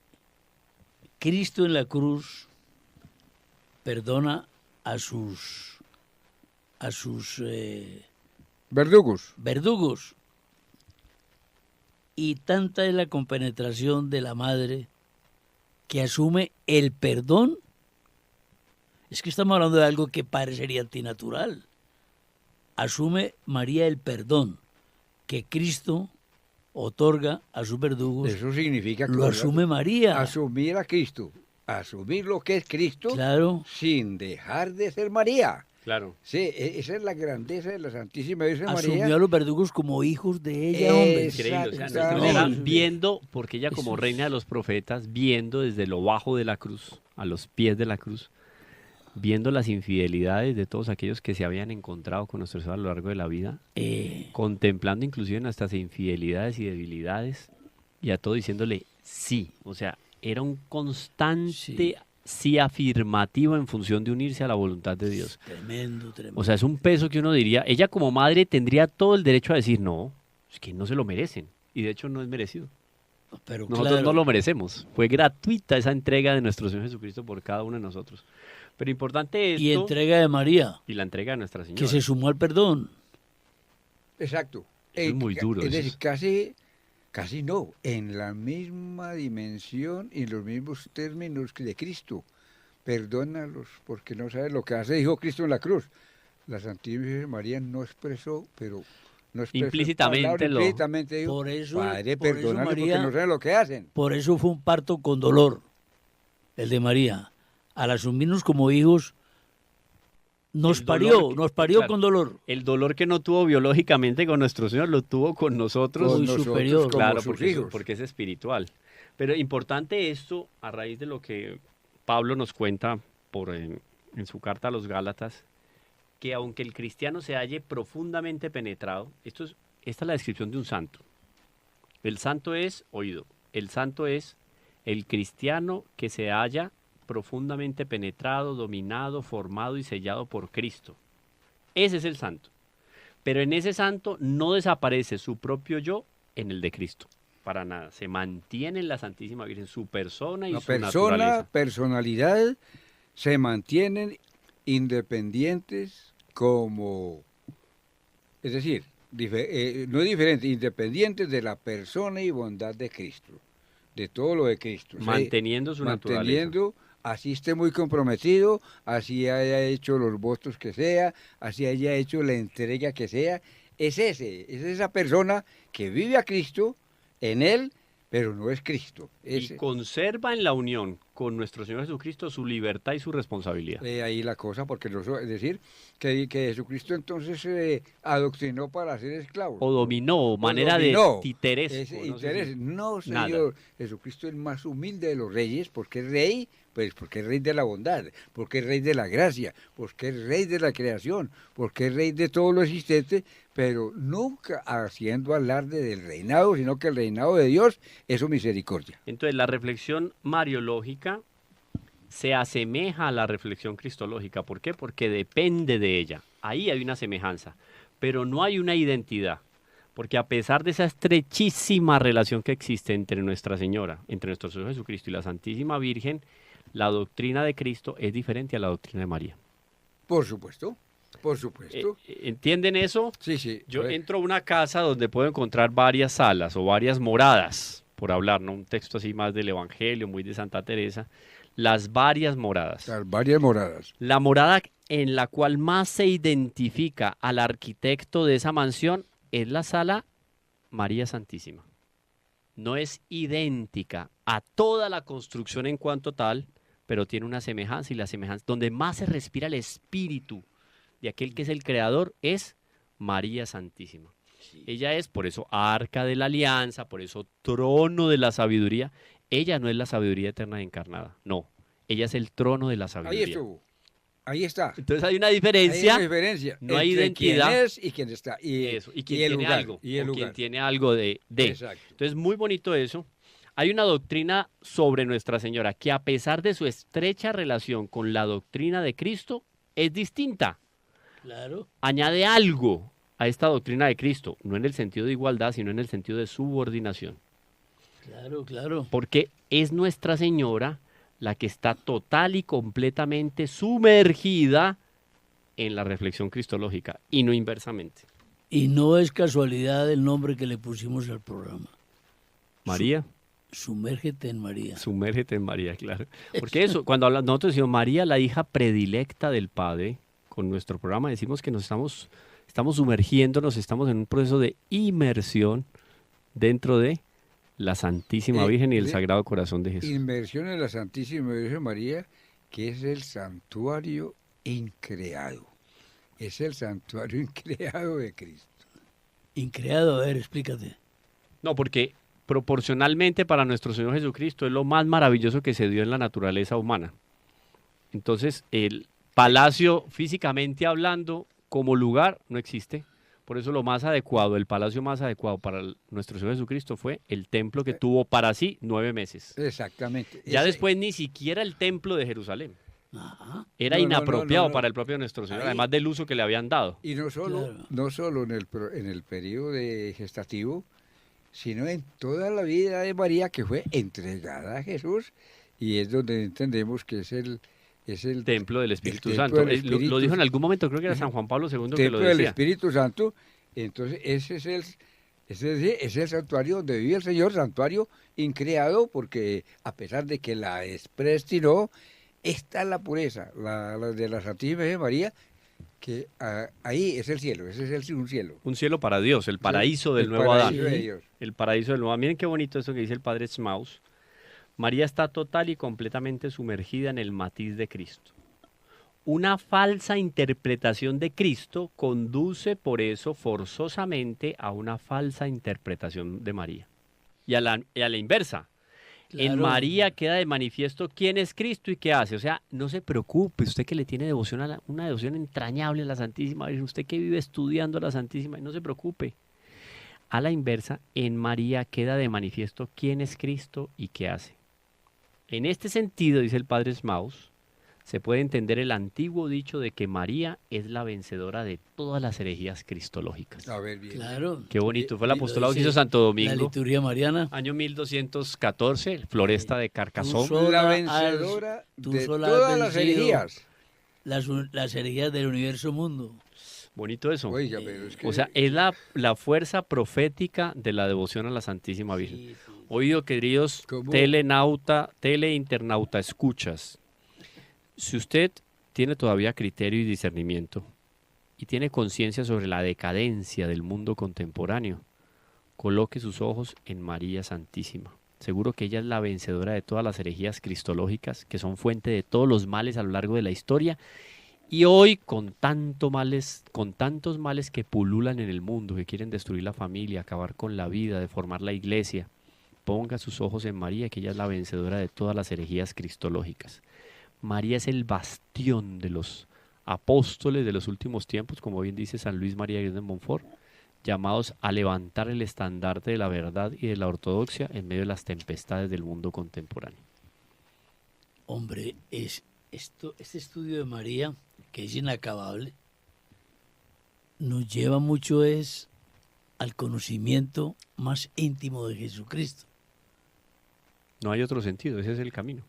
Cristo en la cruz perdona a sus verdugos. Y tanta es la compenetración de la madre que asume el perdón. Es que estamos hablando de algo que parecería antinatural. Asume María el perdón que Cristo otorga a sus verdugos, Eso significa lo asume María. asumir a Cristo, asumir lo que es Cristo, Claro. sin dejar de ser María. Claro. Sí, esa es la grandeza de la Santísima Virgen María. Asumió a los verdugos como hijos de ella, hombre. Increíble, o sea, Exactamente. nuestra señora viendo, porque ella como Eso reina de los profetas, viendo desde lo bajo de la cruz, a los pies de la cruz, viendo las infidelidades de todos aquellos que se habían encontrado con nuestro Señor a lo largo de la vida, contemplando inclusive nuestras infidelidades y debilidades, y a todo diciéndole sí. O sea, era un constante sí afirmativo en función de unirse a la voluntad de Dios. Tremendo, tremendo. O sea, es un peso que uno diría, ella como madre tendría todo el derecho a decir, no, es que no se lo merecen. Y de hecho no es merecido. Pero Nosotros claro, no lo merecemos. Fue gratuita esa entrega de nuestro Señor Jesucristo por cada uno de nosotros. Pero importante esto y entrega de María, y la entrega de Nuestra Señora. que se sumó al perdón. Exacto. Eso es muy duro, Es eso decir, es- casi no, en la misma dimensión y en los mismos términos que de Cristo. Perdónalos porque no saben lo que hace, dijo Cristo en la cruz. La Santísima Virgen María no expresó, pero no expresó en Implícitamente palabras, lo- implícitamente dijo, Por eso- Padre, por eso perdónalos porque María- no saben lo que hacen. Por eso fue un parto con dolor, el de María. Al asumirnos como hijos, nos El parió, dolor que- nos parió claro. con dolor. El dolor que no tuvo biológicamente con nuestro Señor, lo tuvo con nosotros. Muy nosotros superior. como Claro, sus porque, hijos. porque es espiritual. Pero importante esto, a raíz de lo que Pablo nos cuenta en su carta a los Gálatas, que aunque el cristiano se halle profundamente penetrado, esta es la descripción de un santo. El santo es, oído, el santo es el cristiano que se halla profundamente penetrado, dominado, formado y sellado por Cristo. Ese es el santo. Pero en ese santo no desaparece su propio yo en el de Cristo. Para nada. Se mantiene en la Santísima Virgen su persona y La su persona, naturaleza. personalidad se mantienen independientes como, es decir, no diferentes, independientes de la persona y bondad de Cristo, de todo lo de Cristo. ¿sí? Manteniendo su naturaleza. Manteniendo, así esté muy comprometido, así haya hecho los votos que sea, así haya hecho la entrega que sea, es esa persona que vive a Cristo en él, pero no es Cristo. Y conserva en la unión con nuestro Señor Jesucristo su libertad y su responsabilidad. Ahí la cosa, porque es decir, que Jesucristo entonces se adoctrinó para ser esclavo. O dominó, manera dominó. de titeresco. Ese no sé interés. si- No, Nada. señor. Jesucristo es el más humilde de los reyes, porque es rey, pues porque es rey de la bondad, porque es rey de la gracia, porque es rey de la creación, porque es rey de todo lo existente, pero nunca haciendo alarde del reinado, sino que el reinado de Dios es su misericordia. Entonces, la reflexión mariológica se asemeja a la reflexión cristológica. ¿Por qué? Porque depende de ella. Ahí hay una semejanza, pero no hay una identidad. Porque a pesar de esa estrechísima relación que existe entre Nuestra Señora, entre nuestro Señor Jesucristo y la Santísima Virgen, la doctrina de Cristo es diferente a la doctrina de María. Por supuesto, por supuesto. ¿Entienden eso? Sí, sí. Yo a ver. entro a una casa donde puedo encontrar varias salas o varias moradas, por hablar, ¿no? Un texto así más del Evangelio, muy de Santa Teresa. Las varias moradas. Las varias moradas. La morada en la cual más se identifica al arquitecto de esa mansión es la sala María Santísima. No es idéntica a toda la construcción en cuanto tal, pero tiene una semejanza, y la semejanza donde más se respira el espíritu de aquel que es el creador es María Santísima. Ella es, por eso, arca de la alianza, por eso, trono de la sabiduría. Ella no es la sabiduría eterna encarnada, no. Ella es el trono de la Ahí sabiduría. estuvo. Ahí está. Entonces hay una Hay diferencia. una diferencia no hay entre identidad. quién es y quién está. Y, Eso, y y quien el tiene lugar. algo, Y el o quien lugar. tiene algo de. Exacto. Entonces, muy bonito eso. Hay una doctrina sobre Nuestra Señora que, a pesar de su estrecha relación con la doctrina de Cristo, es distinta. Claro. Añade algo a esta doctrina de Cristo, no en el sentido de igualdad, sino en el sentido de subordinación. Claro, claro. Porque es Nuestra Señora la que está total y completamente sumergida en la reflexión cristológica, y no inversamente. Y no es casualidad el nombre que le pusimos al programa. María. Sumérgete en María. Sumérgete en María, claro. Porque eso, cuando nosotros decimos María, la hija predilecta del Padre, con nuestro programa decimos que nos estamos Estamos sumergiéndonos, estamos en un proceso de inmersión dentro de la Santísima Virgen y el de Sagrado Corazón de Jesús. inmersión en la Santísima Virgen María, que es el santuario increado. Es el santuario increado de Cristo. Increado, a ver, explícate. No, porque proporcionalmente para nuestro Señor Jesucristo es lo más maravilloso que se dio en la naturaleza humana. Entonces, el palacio, físicamente hablando, como lugar, no existe. Por eso lo más adecuado, el palacio más adecuado para nuestro Señor Jesucristo fue el templo que tuvo para sí 9 meses. Exactamente. Ya Ese- después ni siquiera el templo de Jerusalén. Ajá, Era No, no, no, inapropiado no, no. para el propio nuestro Señor, Ahí- además del uso que le habían dado. Y no solo, Claro. no solo en el periodo de gestativo, sino en toda la vida de María, que fue entregada a Jesús, y es donde entendemos que es el Templo del Espíritu templo Santo. del Lo Espíritu dijo en algún momento, creo que era San Juan Pablo II que lo templo del decía. Espíritu Santo. Entonces, ese es el santuario donde vive el Señor, santuario increado, porque a pesar de que la predestinó, está la pureza, la de la Santísima Virgen María, que ahí es el cielo, ese es un cielo. Un cielo para Dios, el paraíso del El nuevo paraíso Adán. de Sí. Dios. El paraíso del nuevo Adán. Miren qué bonito eso que dice el padre Smaus. María está total y completamente sumergida en el matiz de Cristo. Una falsa interpretación de Cristo conduce por eso forzosamente a una falsa interpretación de María. Y a la inversa. En Claro. María queda de manifiesto quién es Cristo y qué hace. O sea, no se preocupe, usted que le tiene devoción una devoción entrañable a la Santísima Virgen, usted que vive estudiando a la Santísima, no se preocupe. A la inversa, en María queda de manifiesto quién es Cristo y qué hace. En este sentido, dice el padre Smaus, se puede entender el antiguo dicho de que María es la vencedora de todas las herejías cristológicas. A ver, bien. Claro. Qué bonito, fue el Y lo apostolado que dice hizo Santo La Domingo, liturgia mariana. año 1214, Floresta de Carcassonne. Tú La sola vencedora tú de sola has todas las vencido herejías. Las herejías del universo mundo. Bonito eso. Oiga, pero es que... O sea, es la fuerza profética de la devoción a la Santísima Virgen. Sí, sí. Oído, queridos ¿Cómo? teleinternauta escuchas, si usted tiene todavía criterio y discernimiento y tiene conciencia sobre la decadencia del mundo contemporáneo, coloque sus ojos en María Santísima. Seguro que ella es la vencedora de todas las herejías cristológicas que son fuente de todos los males a lo largo de la historia. Y hoy, con tantos males que pululan en el mundo, que quieren destruir la familia, acabar con la vida, deformar la iglesia, ponga sus ojos en María, que ella es la vencedora de todas las herejías cristológicas. María es el bastión de los apóstoles de los últimos tiempos, como bien dice San Luis María de Montfort, llamados a levantar el estandarte de la verdad y de la ortodoxia en medio de las tempestades del mundo contemporáneo. Hombre, este estudio de María, que es inacabable, nos lleva mucho al conocimiento más íntimo de Jesucristo. No hay otro sentido, ese es el camino.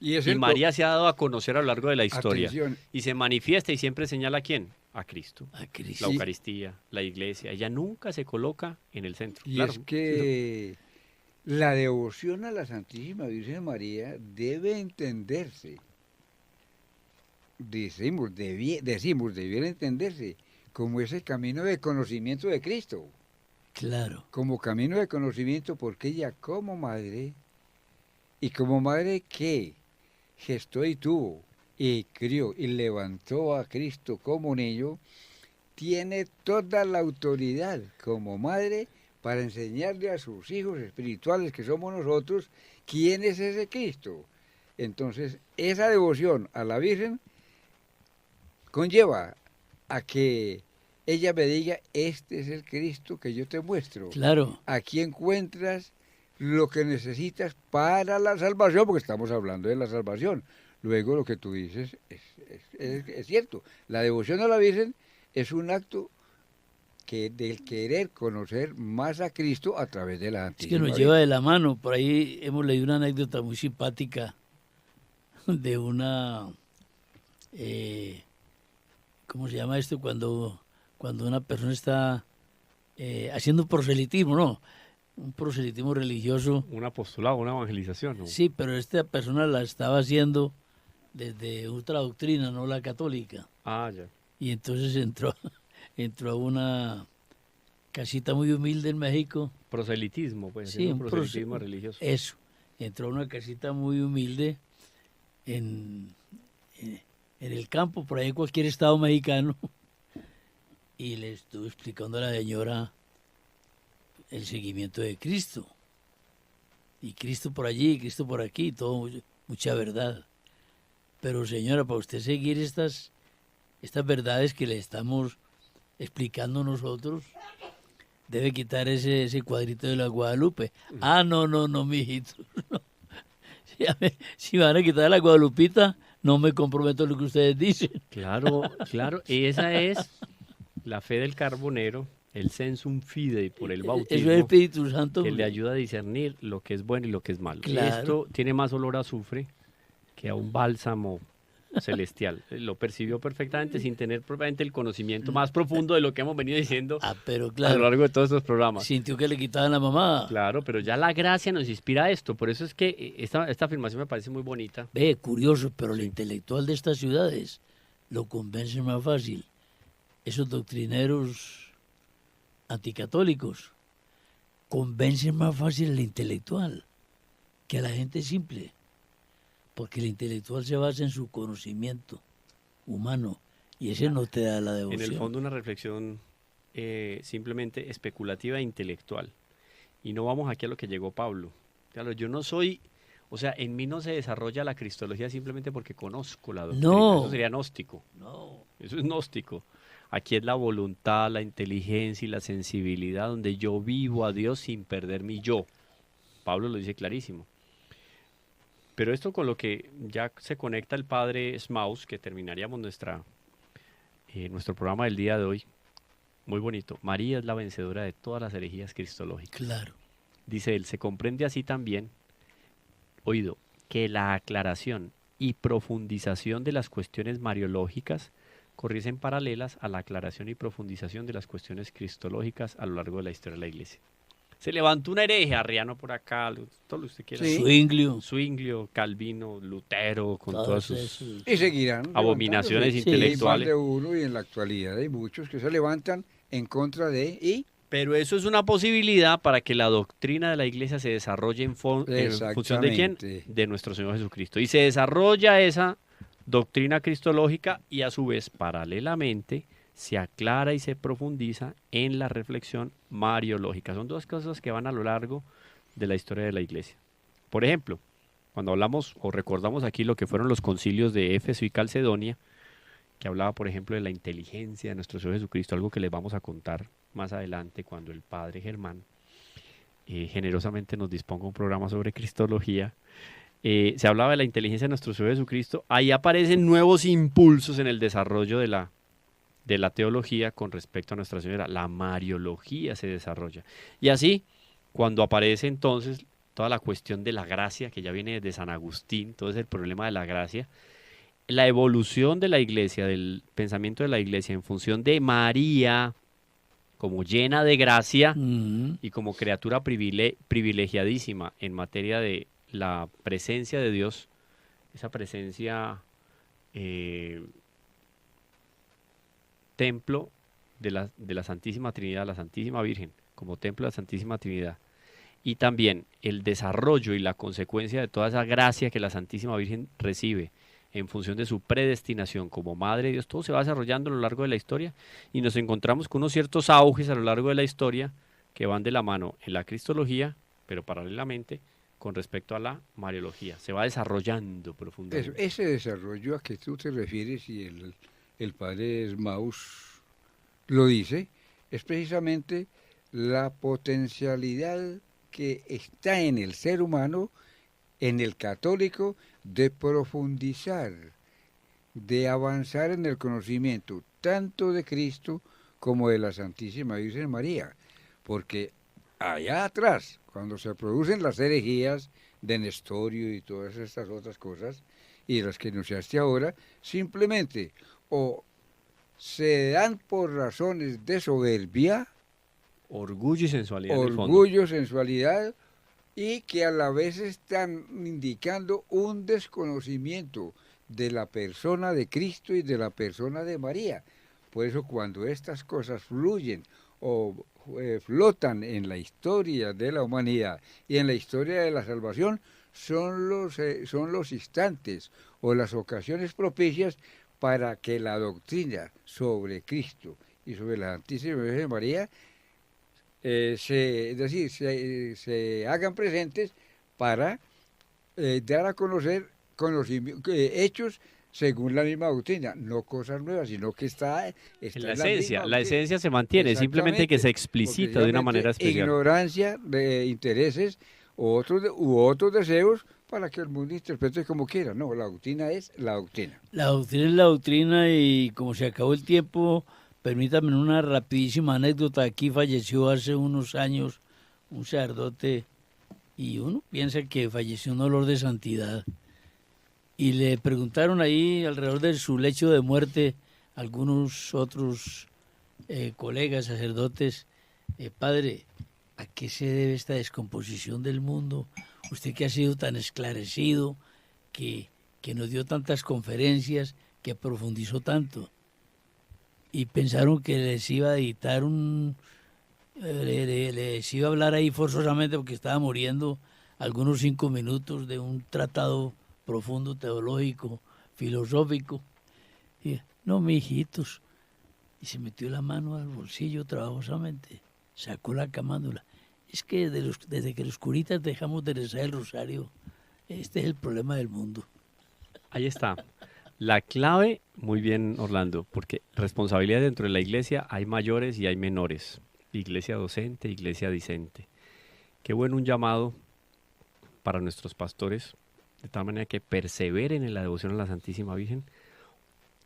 Y es Y el María se ha dado a conocer a lo largo de la historia. Atención, Y se manifiesta y siempre señala a quién, a Cristo. A La Cristo. Sí. Eucaristía, la iglesia. Ella nunca se coloca en el centro. y Claro, es que la devoción a la Santísima Virgen María debe entenderse. Decimos, debiera entenderse como ese camino de conocimiento de Cristo. Claro. Como camino de conocimiento, porque ella como madre, y como madre que gestó y tuvo, y crió y levantó a Cristo como niño, tiene toda la autoridad como madre para enseñarle a sus hijos espirituales, que somos nosotros, quién es ese Cristo. Entonces, esa devoción a la Virgen conlleva a que ella me diga, este es el Cristo que yo te muestro. Claro. Aquí encuentras lo que necesitas para la salvación, porque estamos hablando de la salvación. Luego lo que tú dices es cierto. La devoción a la Virgen es un acto del querer conocer más a Cristo a través de la Es que Santísima nos Virgen. lleva de la mano. Por ahí hemos leído una anécdota muy simpática de una... ¿cómo se llama esto? Cuando una persona está haciendo proselitismo, ¿no? Un proselitismo religioso. un apostolado, una evangelización. ¿no? Sí, pero esta persona la estaba haciendo desde otra doctrina, no la católica. Ah, ya. Y entonces entró entró a una casita muy humilde en México. Proselitismo, pues, Sí, haciendo un proselitismo religioso. Eso. Entró a una casita muy humilde en, en el campo, por ahí en cualquier estado mexicano, y le estuve explicando a la señora el seguimiento de Cristo. Y Cristo por allí, y Cristo por aquí, todo mucha verdad. Pero señora, para usted seguir estas verdades que le estamos explicando nosotros, debe quitar ese cuadrito de la Guadalupe. Ah, no, mijito. No. Si van a quitar la Guadalupita, no me comprometo a lo que ustedes dicen. Claro, claro, esa es la fe del carbonero, el sensum fidei por el Eso es el bautismo, Espíritu Santo. que le ayuda a discernir lo que es bueno y lo que es malo. Claro. Esto tiene más olor a azufre que a un bálsamo celestial. Lo percibió perfectamente sin tener propiamente el conocimiento más profundo de lo que hemos venido diciendo Pero a lo claro, largo de todos estos programas. sintió que le quitaban la mamá. Claro, pero ya la gracia nos inspira a esto. Por eso es que esta afirmación me parece muy bonita. Ve, curioso, pero el intelectual de estas ciudades lo convence más fácil. Esos doctrineros anticatólicos convencen más fácil al intelectual que a la gente simple. Porque el intelectual se basa en su conocimiento humano y ese no te da la devoción. En el fondo una reflexión simplemente especulativa e intelectual. Y no vamos aquí a lo que llegó Pablo. Claro, yo no soy, o sea, en mí no se desarrolla la cristología simplemente porque conozco la doctrina. No. Eso sería gnóstico. No. Eso es gnóstico. Aquí es la voluntad, la inteligencia y la sensibilidad donde yo vivo a Dios sin perder mi yo. Pablo lo dice clarísimo. Pero esto con lo que ya se conecta el padre Smaus, que terminaríamos nuestro programa del día de hoy, muy bonito. María es la vencedora de todas las herejías cristológicas. Claro. Dice él, se comprende así también, oído, que la aclaración y profundización de las cuestiones mariológicas corriesen paralelas a la aclaración y profundización de las cuestiones cristológicas a lo largo de la historia de la Iglesia. Se levantó un hereje, arriano por acá, todo lo que usted quiera. Sí. Zwinglio, Calvino, Lutero, con todas sus Y seguirán abominaciones levantándose. intelectuales. Sí, más de uno, y en la actualidad hay muchos que se levantan en contra de y Pero eso es una posibilidad para que la doctrina de la Iglesia se desarrolle en función de quién? Exactamente. De nuestro Señor Jesucristo. Y se desarrolla esa doctrina cristológica y a su vez, paralelamente, se aclara y se profundiza en la reflexión mariológica. Son dos cosas que van a lo largo de la historia de la Iglesia. Por ejemplo, cuando hablamos o recordamos aquí lo que fueron los concilios de Éfeso y Calcedonia, que hablaba, por ejemplo, de la inteligencia de nuestro Señor Jesucristo, algo que les vamos a contar más adelante cuando el padre Germán generosamente nos disponga un programa sobre cristología. Se hablaba de la inteligencia de nuestro Señor Jesucristo. Ahí aparecen nuevos impulsos en el desarrollo de la teología con respecto a Nuestra Señora. La mariología se desarrolla. Y así, cuando aparece entonces toda la cuestión de la gracia, que ya viene desde San Agustín, todo es el problema de la gracia, la evolución de la Iglesia, del pensamiento de la Iglesia en función de María como llena de gracia y como criatura privilegiadísima en materia de la presencia de Dios, esa presencia templo de la Santísima Trinidad, la Santísima Virgen, como templo de la Santísima Trinidad. Y también el desarrollo y la consecuencia de toda esa gracia que la Santísima Virgen recibe en función de su predestinación como Madre de Dios, todo se va desarrollando a lo largo de la historia y nos encontramos con unos ciertos auges a lo largo de la historia que van de la mano en la cristología, pero paralelamente con respecto a la mariología. Se va desarrollando profundamente. ese desarrollo a que tú te refieres y el padre Smaus lo dice, es precisamente la potencialidad que está en el ser humano, en el católico, de profundizar, de avanzar en el conocimiento tanto de Cristo como de la Santísima Virgen María, porque allá atrás, cuando se producen las herejías de Nestorio y todas estas otras cosas, y las que enunciaste ahora, simplemente o se dan por razones de soberbia, Orgullo y sensualidad en el fondo. orgullo, sensualidad, y que a la vez están indicando un desconocimiento de la persona de Cristo y de la persona de María, Por eso cuando estas cosas fluyen o flotan en la historia de la humanidad y en la historia de la salvación, son los instantes o las ocasiones propicias para que la doctrina sobre Cristo y sobre la Santísima Virgen María se hagan presentes para dar a conocer hechos según la misma doctrina, no cosas nuevas, sino que está en la esencia. La esencia se mantiene, simplemente que se explicita de una manera especial. Ignorancia de intereses u otros deseos para que el mundo interprete como quiera. No, la doctrina es la doctrina. La doctrina es la doctrina y como se acabó el tiempo, permítame una rapidísima anécdota. Aquí falleció hace unos años un sacerdote y uno piensa que falleció un olor de santidad. Y le preguntaron ahí alrededor de su lecho de muerte algunos otros colegas sacerdotes, padre, ¿a qué se debe esta descomposición del mundo? Usted que ha sido tan esclarecido, que nos dio tantas conferencias, que profundizó tanto. Y pensaron que les iba a editar les iba a hablar ahí forzosamente porque estaba muriendo algunos 5 minutos de un tratado profundo, teológico, filosófico. Y, no, mijitos. Y se metió la mano al bolsillo trabajosamente, sacó la camándula. Es que desde que los curitas dejamos de rezar el rosario, este es el problema del mundo. Ahí está. La clave, muy bien Orlando, porque responsabilidad dentro de la iglesia hay mayores y hay menores. Iglesia docente, iglesia discente. Qué bueno un llamado para nuestros pastores, de tal manera que perseveren en la devoción a la Santísima Virgen,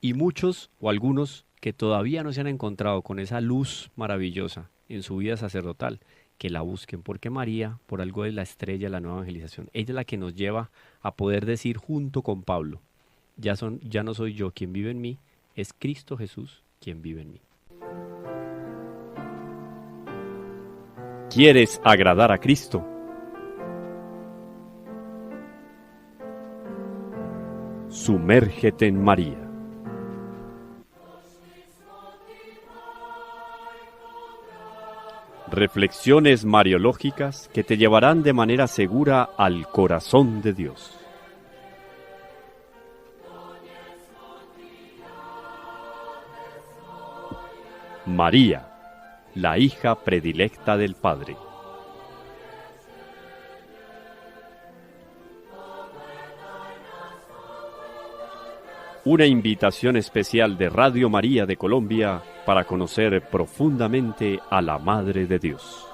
y muchos o algunos que todavía no se han encontrado con esa luz maravillosa en su vida sacerdotal, que la busquen, porque María, por algo es la estrella de la nueva evangelización. Ella es la que nos lleva a poder decir junto con Pablo, ya no soy yo quien vive en mí, es Cristo Jesús quien vive en mí. ¿Quieres agradar a Cristo? Sumérgete en María. Reflexiones mariológicas que te llevarán de manera segura al corazón de Dios. María, la hija predilecta del Padre. Una invitación especial de Radio María de Colombia para conocer profundamente a la Madre de Dios.